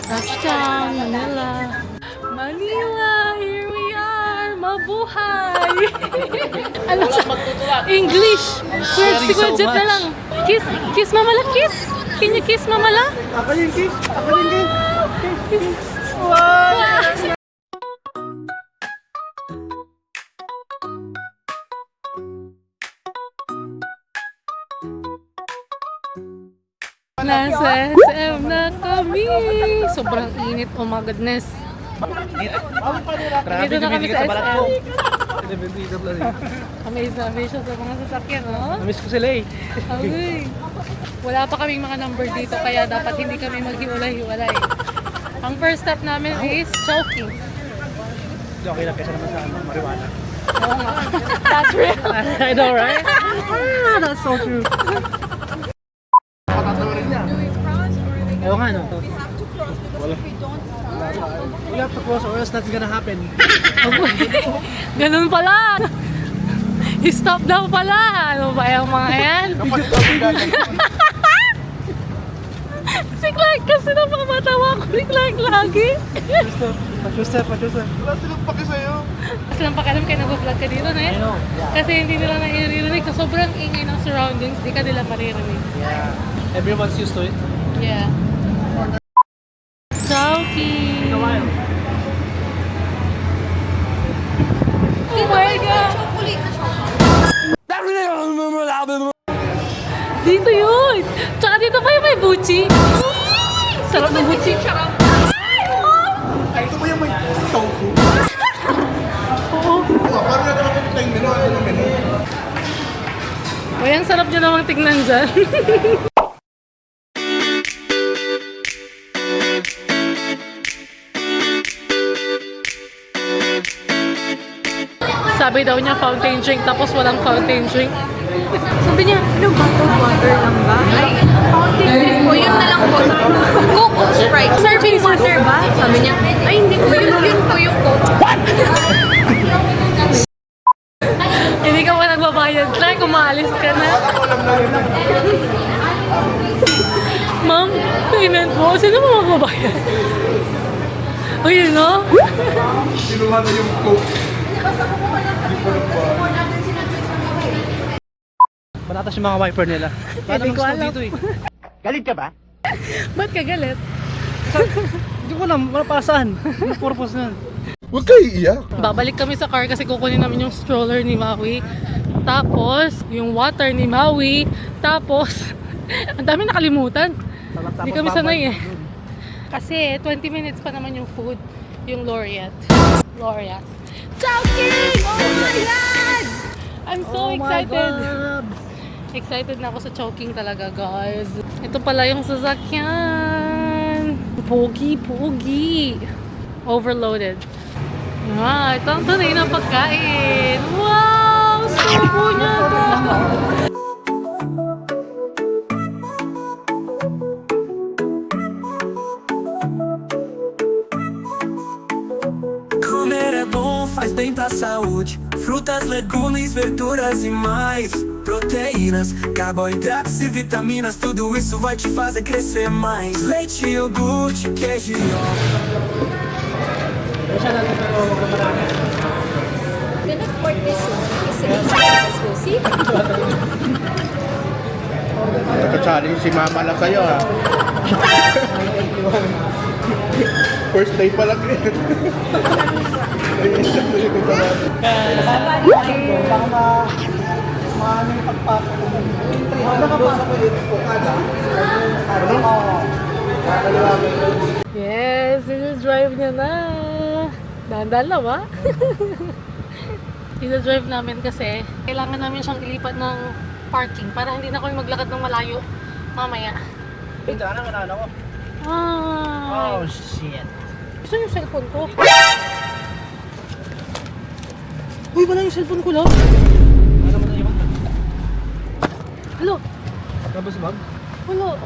Touchdown, Manila. Manila, here we are. Mabuhay. Ano sa English? Si Kuya Jet na lang. Kiss, kiss Mamala, kiss. Can you kiss Mamala? Ako yung kiss. Ako yung kiss. Kiss. Wow! Nasa SM na kami. Sobrang init. Oh my goodness. Dito na kami sa SM. Amaze na amaze siya sa mga sasakyan, no? Namiss ko sila eh. Okay. Wala pa kaming mga number dito kaya dapat hindi kami maghiwalay-hiwalay. Ang first step namin is choking. Okay lang kaysa naman sa marijuana. Oo nga. That's real. I know, right? That's so true. Oo nga, no? We have to cross or else that's gonna happen. Ganun pala. Stop daw pala. Ano ba yung mga yan? Si Clark kasi napamatawa ko ni Clark lagi. Pachusa. Wala silang paki sa'yo. Kasi lang pakialam kayo nag-vlog ka dito, ne? I know. Kasi hindi nila naririnig. So sobrang ingay ng surroundings, di ka nila maririnig. Yeah. Everyone's used to it. Yeah. Chowky! In a while. Oh my God! Dito yun! Tsaka dito pa yung may buchi. Sarap ng buchi. Ay, ito ba yung may tofu? Oo. Parang nagkakapit tayong menu. Ano yung menu? Uy, ang sarap nyo namang tignan dyan. Sabi daw niya fountain drink tapos walang fountain drink. Sabi niya, ano, bottled water lang ba? Ay, fountain drink po, yun na lang po. Coke o Sprite. Serving water ba? Sabi niya, ay hindi po yun po yung Coke. Hindi ka pa nagbabayad. Clark, umaalis ka na. Ma'am, payment po. Sino mo magbabayad? O yun, no? Kinuha na yung coke. Matatas yung mga wiper nila. Hindi ko alam. Dito eh. Galit ka ba? Ba't ka galit? Hindi ko alam, wala para saan. Yung purpose nun. Huwag kayo iiyak. Babalik kami sa car kasi kukunin namin yung stroller ni Maui. Tapos, yung water ni Maui. Tapos, ang dami nakalimutan. Hindi kami sanay eh. Kasi 20 minutes pa naman yung food. Yung Laureate. Chowking! Oh my God! I'm so excited. Excited na ako sa choking talaga, guys. Ito pala yung sasakyan. Pogi. Overloaded. Ah, ito ang tunay na pagkain. Wow! Subo niya ito. Comer é bom, faz bem pra saúde. Frutas, legumes, verduras e mais. Proteínas, carboidratos e vitaminas. Tudo isso vai te fazer crescer mais. Leite, iogurte, queijo e ovo. Siya natin pero marami. Pinag-port this one. Kasi let's go see. Nagka-challenge si mama lang sa'yo ha. First day pa lang eh. Yes, drive niya na. Dahan-dahan lang ba? Drive namin kasi kailangan namin siyang ilipat ng parking para hindi na kami maglakad ng malayo mamaya. Hindi, ano ko? Ah, Oh, shit. gusto niyo yung cellphone ko? Uy, wala yung cellphone ko lang. Ano mo na iwan? Hello? Tapos bag? Wala.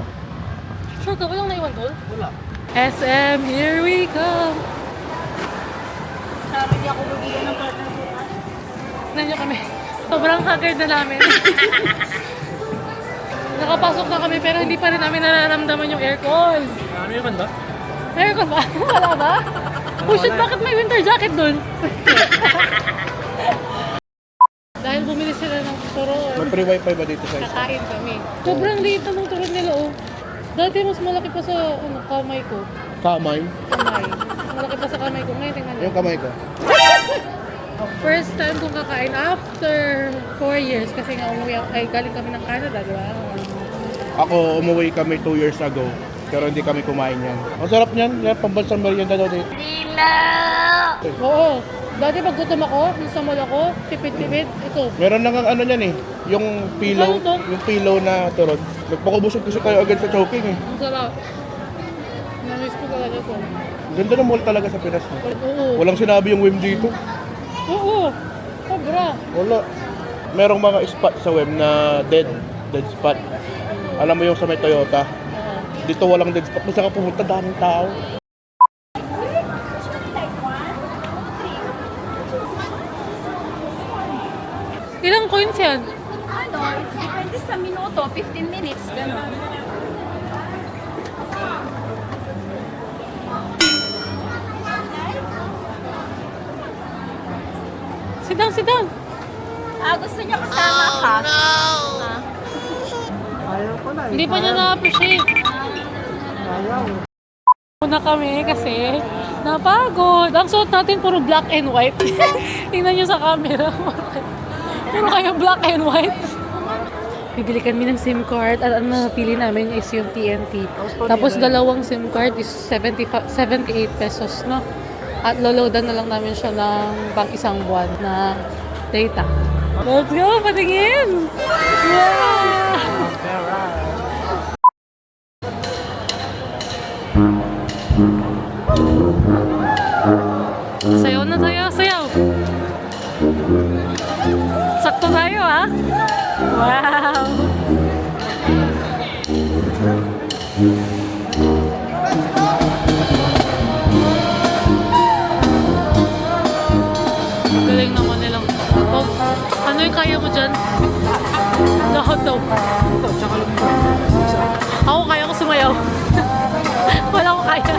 Sure ka, walang naiwan doon? Wala. SM, here we come! Sabi niya ako bibigyan ng partner ko. Nandiyo kami. Sobrang haggard na namin. Nakapasok na kami pero hindi pa rin namin nararamdaman yung aircon. Ano yun ba? Meron ka ba? Wala ba? Oh shit, bakit may winter jacket dun? Dahil bumili sila ng turon. May free wifi ba dito sa isa? Kakain kami. Sobrang liit na ng turon nila, oh. Dati mas malaki pa sa kamay ko. Kamay? Kamay. Malaki pa sa kamay ko. Ngayon, tingnan niyo. Yung kamay ko. First time kong kakain after 4 years kasi nga umuwi ako, ay galing kami ng Canada, di ba? Ako, umuwi kami 2 years ago. Pero hindi kami kumain yan. Ang sarap niyan. Yan, pambansang merienda daw dito. Oo. Dati pag gutom ako, nung sa mall ako, tipid-tipid, ito. Meron na nga ano niyan eh. Yung pillow. Ano to? Yung pillow na turod. Nagpakubusog kasi tayo agad sa choking eh. Ang sarap. Namiss ko talaga ito. Ganda ng mall talaga sa Pinas. No? Oo. Walang sinabi yung WIM dito. Oo. Sobra. Wala. Merong mga spot sa WIM na dead spot. Alam mo yung sa may Toyota. Dito walang dead spot. Kung saan ka pumunta, daming tao. Ilang coins yan? Ano, depende sa minuto, 15 minutes, gano'n. Sit down, sit down. Gusto niyo kasama ka? Hindi pa niya na-appreciate. Muna kami kasi napagod. Ang suot natin puro black and white. Tingnan niyo sa camera. Puro kayo black and white. Bibili kami ng SIM card at ang napili namin is yung TNT. Tapos dalawang SIM card is 78 pesos, no? At loloadan na lang namin siya ng pang isang buwan na data. Let's go! Patingin! Yeah! Sayaw na tayo, sayaw! Sakto tayo, ha? Wow! Galing naman nilang. Oh, ano yung kaya mo dyan? Lahat daw. Ako kaya ko sumayaw. Wala ko kaya.